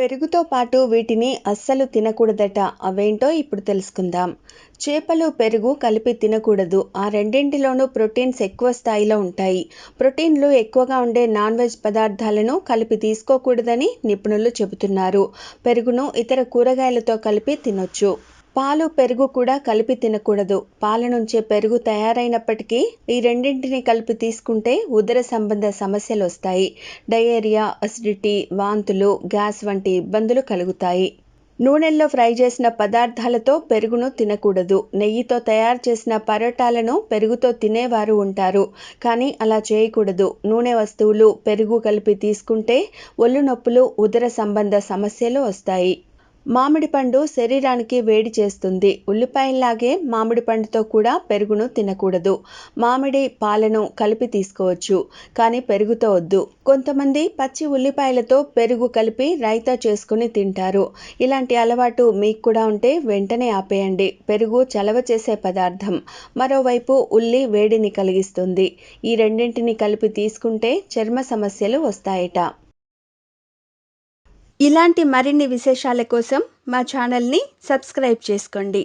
పెరుగుతో పాటు వీటిని అస్సలు తినకూడదట. అవేంటో ఇప్పుడు తెలుసుకుందాం. చేపలు, పెరుగు కలిపి తినకూడదు. ఆ రెండింటిలోనూ ప్రోటీన్స్ ఎక్కువ స్థాయిలో ఉంటాయి. ప్రోటీన్లు ఎక్కువగా ఉండే నాన్ వెజ్ పదార్థాలను కలిపి తీసుకోకూడదని నిపుణులు చెబుతున్నారు. పెరుగును ఇతర కూరగాయలతో కలిపి తినొచ్చు. పాలు, పెరుగు కూడా కలిపి తినకూడదు. పాల నుంచే పెరుగు తయారైనప్పటికీ ఈ రెండింటిని కలిపి తీసుకుంటే ఉదర సంబంధ సమస్యలు వస్తాయి. డయేరియా, అసిడిటీ, వాంతులు, గ్యాస్ వంటి ఇబ్బందులు కలుగుతాయి. నూనెల్లో ఫ్రై చేసిన పదార్థాలతో పెరుగును తినకూడదు. నెయ్యితో తయారు చేసిన పరోటాలను పెరుగుతో తినేవారు ఉంటారు. కానీ అలా చేయకూడదు. నూనె వస్తువులు, పెరుగు కలిపి తీసుకుంటే ఒళ్ళు నొప్పులు, ఉదర సంబంధ సమస్యలు వస్తాయి. మామిడి పండు శరీరానికి వేడి చేస్తుంది. ఉల్లిపాయల్లాగే మామిడి పండుతో కూడా పెరుగును తినకూడదు. మామిడి, పాలను కలిపి తీసుకోవచ్చు, కానీ పెరుగుతో వద్దు. కొంతమంది పచ్చి ఉల్లిపాయలతో పెరుగు కలిపి రైతా చేసుకుని తింటారు. ఇలాంటి అలవాటు మీకు కూడా ఉంటే వెంటనే ఆపేయండి. పెరుగు చలవ చేసే పదార్థం. మరోవైపు ఉల్లి వేడిని కలిగిస్తుంది. ఈ రెండింటిని కలిపి తీసుకుంటే చర్మ సమస్యలు వస్తాయట. ఇలాంటి మరిన్ని విశేషాల కోసం మా ఛానల్ని సబ్స్క్రైబ్ చేసుకోండి.